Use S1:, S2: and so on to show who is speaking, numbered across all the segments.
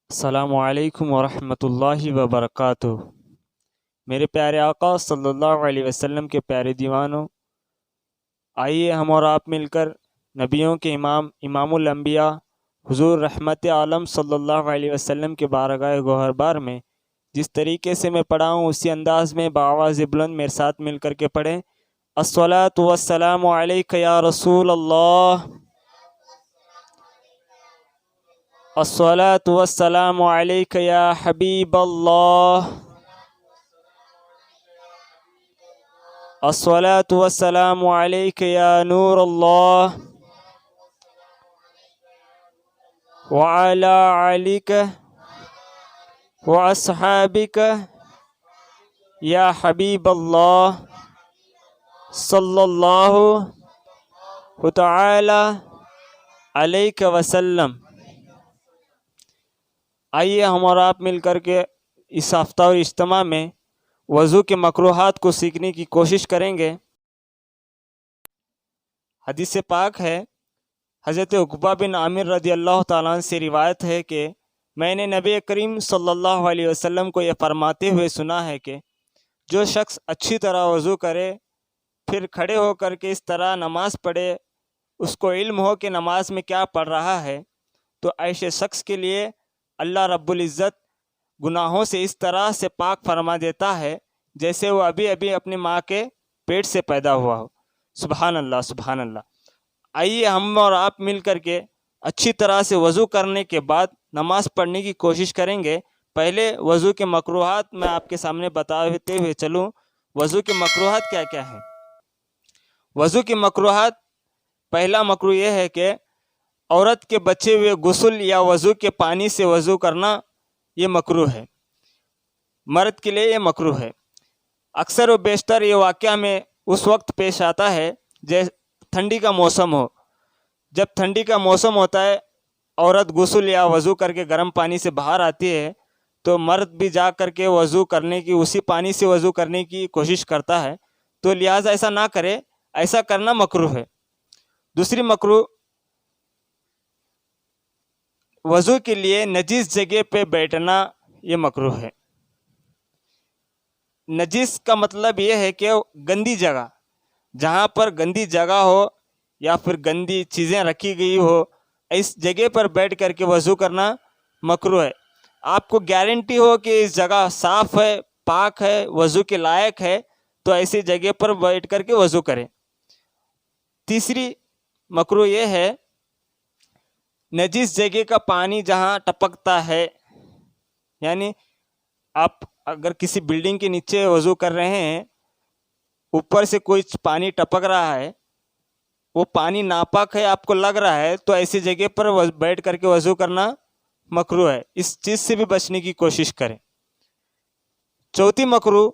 S1: السلام علیکم ورحمۃ اللہ وبرکاتہ۔ میرے پیارے آقا صلی اللہ علیہ وسلم کے پیارے دیوانوں، آئیے ہم اور آپ مل کر نبیوں کے امام الانبیاء حضور رحمت عالم صلی اللہ علیہ وسلم کے بارگاہ گوہر بار میں جس طریقے سے میں پڑھا ہوں اسی انداز میں بآواز بلند میرے ساتھ مل کر کے پڑھیں۔ الصلاۃ والسلام علیک یا رسول اللہ، الصلاۃ والسلام علیک یا حبیب اللہ، الصلاۃ والسلام علیک یا نور اللہ، وعلی آلک واصحابک یا حبیب اللہ صلی اللہ تعالی علیہ وسلم۔ آئیے ہم اور آپ مل کر کے اس ہفتہ اور اجتماع میں وضو کے مکروہات کو سیکھنے کی کوشش کریں گے۔ حدیث پاک ہے، حضرت عقبہ بن عامر رضی اللہ تعالیٰ عنہ سے روایت ہے کہ میں نے نبی کریم صلی اللہ علیہ وسلم کو یہ فرماتے ہوئے سنا ہے کہ جو شخص اچھی طرح وضو کرے پھر کھڑے ہو کر کے اس طرح نماز پڑھے، اس کو علم ہو کہ نماز میں کیا پڑھ رہا ہے، تو ایسے شخص کے لیے اللہ رب العزت گناہوں سے اس طرح سے پاک فرما دیتا ہے جیسے وہ ابھی ابھی اپنی ماں کے پیٹ سے پیدا ہوا ہو۔ سبحان اللہ، سبحان اللہ۔ آئیے ہم اور آپ مل کر کے اچھی طرح سے وضو کرنے کے بعد نماز پڑھنے کی کوشش کریں گے۔ پہلے وضو کے مکروہات میں آپ کے سامنے بتاتے ہوئے چلوں۔ وضو کے مکروہات کیا کیا ہیں؟ وضو کے مکروہات، پہلا مکروہ یہ ہے کہ عورت کے بچے ہوئے غسل یا وضو کے پانی سے وضو کرنا یہ مکروہ ہے، مرد کے لیے یہ مکروہ ہے۔ اکثر و بیشتر یہ واقعہ میں اس وقت پیش آتا ہے جیسے ٹھنڈی کا موسم ہو۔ جب ٹھنڈی کا موسم ہوتا ہے، عورت غسل یا وضو کر کے گرم پانی سے باہر آتی ہے تو مرد بھی جا کر کے وضو کرنے کی، اسی پانی سے وضو کرنے کی کوشش کرتا ہے، تو لہٰذا ایسا نہ کرے، ایسا کرنا مکروہ ہے۔ دوسری مکروہ، وضو کے لیے نجیس جگہ پہ بیٹھنا یہ مکروہ ہے۔ نجیس کا مطلب یہ ہے کہ گندی جگہ، جہاں پر گندی جگہ ہو یا پھر گندی چیزیں رکھی گئی ہو، اس جگہ پر بیٹھ کر کے وضو کرنا مکروہ ہے۔ آپ کو گارنٹی ہو کہ اس جگہ صاف ہے، پاک ہے، وضو کے لائق ہے، تو ایسی جگہ پر بیٹھ کر کے وضو کریں۔ تیسری مکروہ یہ ہے، نجیس جگہ کا پانی جہاں ٹپکتا ہے، یعنی آپ اگر کسی بلڈنگ کے نیچے وضو کر رہے ہیں، اوپر سے کوئی پانی ٹپک رہا ہے، وہ پانی ناپاک ہے، آپ کو لگ رہا ہے، تو ایسی جگہ پر بیٹھ کر کے وضو کرنا مکروہ ہے۔ اس چیز سے بھی بچنے کی کوشش کریں۔ چوتھی مکروہ،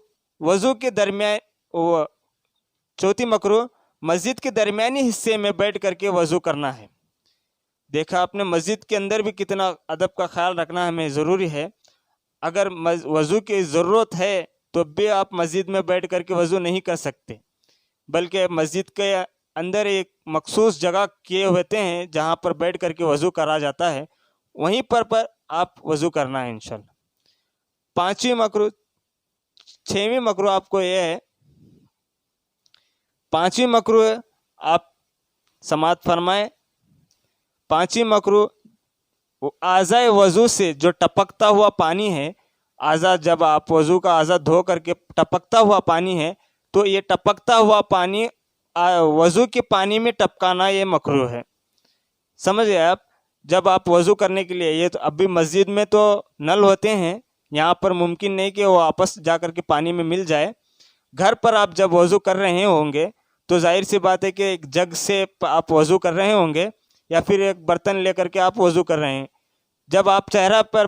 S1: چوتھی مکروہ مسجد کے درمیانی حصے میں بیٹھ کر کے وضو کرنا ہے۔ دیکھا آپ نے، مسجد کے اندر بھی کتنا ادب کا خیال رکھنا ہمیں ضروری ہے۔ اگر وضو کی ضرورت ہے تو بھی آپ مسجد میں بیٹھ کر کے وضو نہیں کر سکتے، بلکہ مسجد کے اندر ایک مخصوص جگہ کیے ہوتے ہیں جہاں پر بیٹھ کر کے وضو کرا جاتا ہے، وہیں پر آپ وضو کرنا ہے انشاءاللہ۔ چھویں مکروہ آپ کو یہ ہے، پانچویں مکروہ آپ سماعت فرمائیں۔ پانچویں مکروہ، اعضائے وضو سے جو ٹپکتا ہوا پانی ہے، جب آپ وضو کا اعضا دھو کر کے ٹپکتا ہوا پانی ہے، تو یہ ٹپکتا ہوا پانی وضو کے پانی میں ٹپکانا یہ مکروہ ہے۔ سمجھ گئے آپ؟ جب آپ وضو کرنے کے لیے، یہ تو ابھی مسجد میں تو نل ہوتے ہیں، یہاں پر ممکن نہیں کہ وہ آپس جا کر کے پانی میں مل جائے۔ گھر پر آپ جب وضو کر رہے ہوں گے تو ظاہر سی بات ہے کہ ایک جگ سے آپ وضو کر رہے ہوں گے یا پھر ایک برتن لے کر کے آپ وضو کر رہے ہیں۔ جب آپ چہرہ پر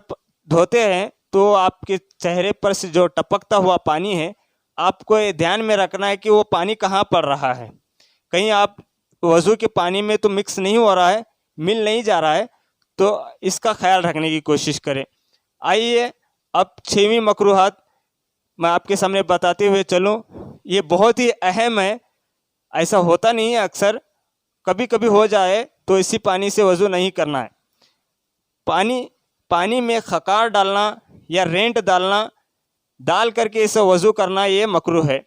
S1: دھوتے ہیں تو آپ کے چہرے پر سے جو ٹپکتا ہوا پانی ہے، آپ کو یہ دھیان میں رکھنا ہے کہ وہ پانی کہاں پڑ رہا ہے۔ کہیں آپ وضو کے پانی میں تو مکس نہیں ہو رہا ہے، مل نہیں جا رہا ہے، تو اس کا خیال رکھنے کی کوشش کریں۔ آئیے اب چھویں مکروہات میں آپ کے سامنے بتاتے ہوئے چلوں۔ یہ بہت ہی اہم ہے، ایسا ہوتا نہیں ہے، اکثر کبھی کبھی ہو جائے تو اسی پانی سے وضو نہیں کرنا ہے۔ پانی پانی میں خکار ڈالنا یا رینٹ ڈالنا، ڈال کر کے اسے وضو کرنا یہ مکروہ ہے۔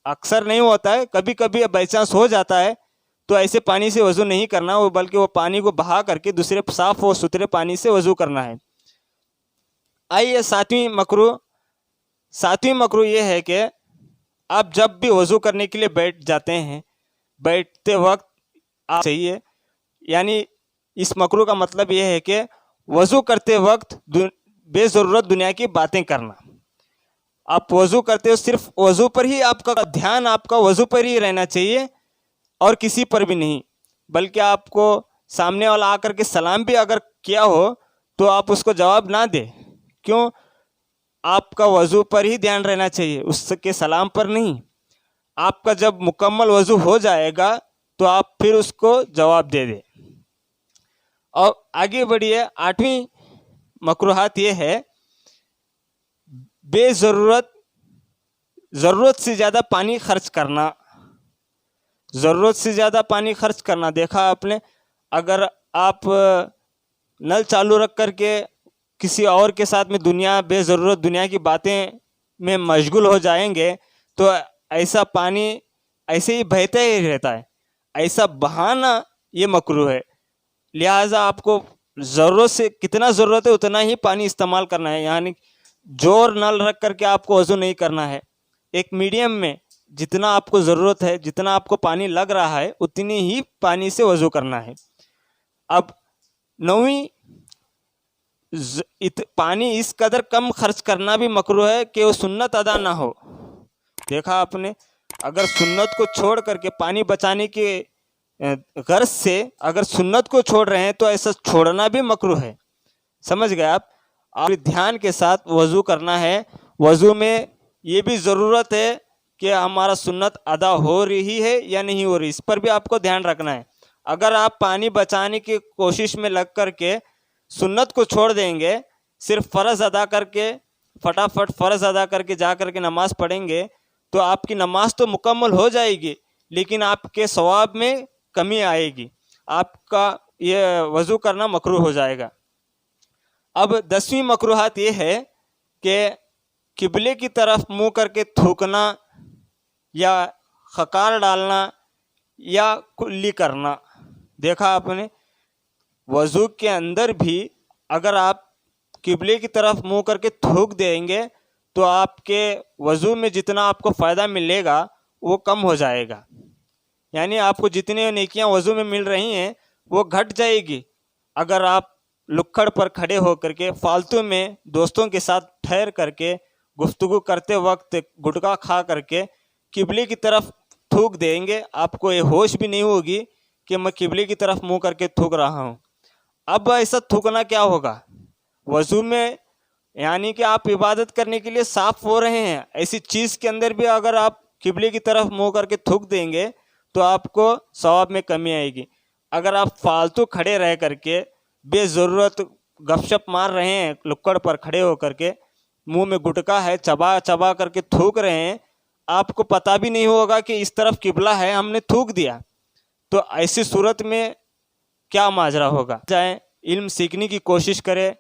S1: اکثر نہیں ہوتا ہے، کبھی کبھی بائی چانس ہو جاتا ہے، تو ایسے پانی سے وضو نہیں کرنا، وہ بلکہ وہ پانی کو بہا کر کے دوسرے صاف و ستھرے پانی سے وضو کرنا ہے۔ آئیے ساتویں مکروہ یہ ہے کہ آپ جب بھی وضو کرنے کے لیے بیٹھ جاتے ہیں، بیٹھتے وقت آپ چاہیے، یعنی اس مکروہ کا مطلب یہ ہے کہ وضو کرتے وقت بے ضرورت دنیا کی باتیں کرنا۔ آپ وضو کرتے ہو، صرف وضو پر ہی آپ کا دھیان، آپ کا وضو پر ہی رہنا چاہیے اور کسی پر بھی نہیں، بلکہ آپ کو سامنے والا آ کر کے سلام بھی اگر کیا ہو تو آپ اس کو جواب نہ دیں۔ کیوں؟ آپ کا وضو پر ہی دھیان رہنا چاہیے، اس کے سلام پر نہیں۔ آپ کا جب مکمل وضو ہو جائے گا تو آپ پھر اس کو جواب دے دیں۔ اور آگے بڑھیے، 8ویں مکروہات یہ ہے بے ضرورت سے زیادہ پانی خرچ کرنا۔ ضرورت سے زیادہ پانی خرچ کرنا، دیکھا آپ نے، اگر آپ نل چالو رکھ کر کے کسی اور کے ساتھ میں بے ضرورت دنیا کی باتیں میں مشغول ہو جائیں گے تو ایسا پانی ایسے ہی بہتا ہی رہتا ہے، ایسا بہانا یہ مکروہ ہے۔ لہٰذا آپ کو ضرورت سے کتنا ضرورت ہے اتنا ہی پانی استعمال کرنا ہے، یعنی جور نل رکھ کر کے آپ کو وضو نہیں کرنا ہے۔ ایک میڈیم میں جتنا آپ کو ضرورت ہے، جتنا آپ کو پانی لگ رہا ہے، اتنی ہی پانی سے وضو کرنا ہے۔ اب 9ویں، پانی اس قدر کم خرچ کرنا بھی مکروہ ہے کہ وہ سنت ادا نہ ہو۔ دیکھا آپ نے، اگر سنت کو چھوڑ کر کے پانی بچانے کے غرض سے اگر سنت کو چھوڑ رہے ہیں تو ایسا چھوڑنا بھی مکروہ ہے۔ سمجھ گئے آپ؟ دھیان کے ساتھ وضو کرنا ہے۔ وضو میں یہ بھی ضرورت ہے کہ ہمارا سنت ادا ہو رہی ہے یا نہیں ہو رہی، اس پر بھی آپ کو دھیان رکھنا ہے۔ اگر آپ پانی بچانے کی کوشش میں لگ کر کے سنت کو چھوڑ دیں گے، صرف فرض ادا کر کے فٹافٹ فرض ادا کر کے جا کر کے نماز پڑھیں گے تو آپ کی نماز تو مکمل ہو جائے گی، لیکن آپ کے ثواب میں کمی آئے گی، آپ کا یہ وضو کرنا مکروہ ہو جائے گا۔ اب 10ویں مکروہات یہ ہے کہ قبلے کی طرف منہ کر کے تھوکنا یا خکار ڈالنا یا کلی کرنا۔ دیکھا آپ نے، وضو کے اندر بھی اگر آپ قبلے کی طرف منہ کر کے تھوک دیں گے تو آپ کے وضو میں جتنا آپ کو فائدہ ملے گا وہ کم ہو جائے گا، یعنی آپ کو جتنے نیکیاں وضو میں مل رہی ہیں وہ گھٹ جائے گی۔ اگر آپ لکڑ پر کھڑے ہو کر کے فالتو میں دوستوں کے ساتھ ٹھہر کر کے گفتگو کرتے وقت گٹکا کھا کر کے قبلے کی طرف تھوک دیں گے، آپ کو یہ ہوش بھی نہیں ہوگی کہ میں قبلے کی طرف منہ کر کے تھوک رہا ہوں۔ اب ایسا تھوکنا کیا ہوگا؟ وضو میں یعنی کہ آپ عبادت کرنے کے لیے صاف ہو رہے ہیں، ایسی چیز کے اندر بھی اگر آپ قبلے کی طرف منہ کر کے تھوک دیں گے تو آپ کو ثواب میں کمی آئے گی۔ اگر آپ فالتو کھڑے رہ کر کے بے ضرورت گپ شپ مار رہے ہیں، لکڑ پر کھڑے ہو کر کے منہ میں گٹکا ہے چبا چبا کر کے تھوک رہے ہیں، آپ کو پتہ بھی نہیں ہوگا کہ اس طرف قبلہ ہے، ہم نے تھوک دیا، تو ایسی صورت میں کیا ماجرا ہوگا؟ جائیں علم سیکھنے کی کوشش کرے۔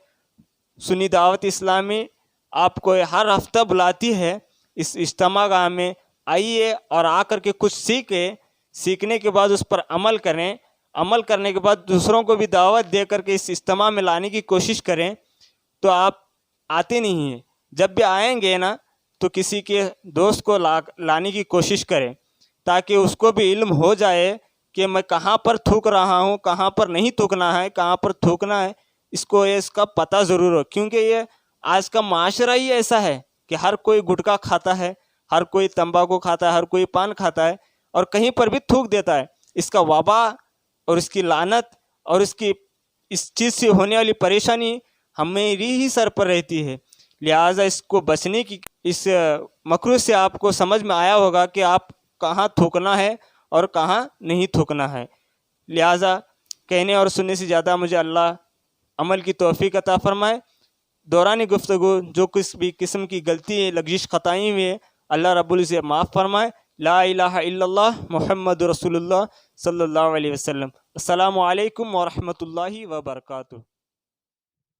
S1: سنی دعوت اسلامی آپ کو ہر ہفتہ بلاتی ہے اس اجتماع گاہ میں، آئیے اور آ کر کے کچھ سیکھنے کے بعد اس پر عمل کریں، عمل کرنے کے بعد دوسروں کو بھی دعوت دے کر کے اس اجتماع میں لانے کی کوشش کریں۔ تو آپ آتے نہیں ہیں، جب بھی آئیں گے نا تو کسی کے دوست کو لانے کی کوشش کریں تاکہ اس کو بھی علم ہو جائے کہ میں کہاں پر تھوک رہا ہوں، کہاں پر نہیں تھوکنا ہے، کہاں پر تھوکنا ہے، اس کو اس کا پتہ ضرور ہو۔ کیونکہ یہ آج کا معاشرہ ہی ایسا ہے کہ ہر کوئی گٹکا کھاتا ہے، ہر کوئی تمباکو کھاتا ہے، ہر کوئی پان کھاتا ہے اور کہیں پر بھی تھوک دیتا ہے۔ اس کا وبا اور اس کی لعنت اور اس چیز سے ہونے والی پریشانی ہمیری ہی سر پر رہتی ہے۔ لہٰذا اس کو بچنے کی اس مکروہ سے آپ کو سمجھ میں آیا ہوگا کہ آپ کہاں تھوکنا ہے اور کہاں نہیں تھوکنا ہے۔ لہٰذا کہنے اور سننے سے زیادہ مجھے اللہ عمل کی توفیق عطا فرمائے۔ دوران گفتگو جو کسی بھی قسم کی غلطی لغزش خطائیں ہوئی ہیں اللہ رب العزت معاف فرمائے۔ لا الہ الا اللہ محمد رسول اللہ صلی اللہ علیہ وسلم۔ السلام علیکم ورحمۃ اللہ وبرکاتہ۔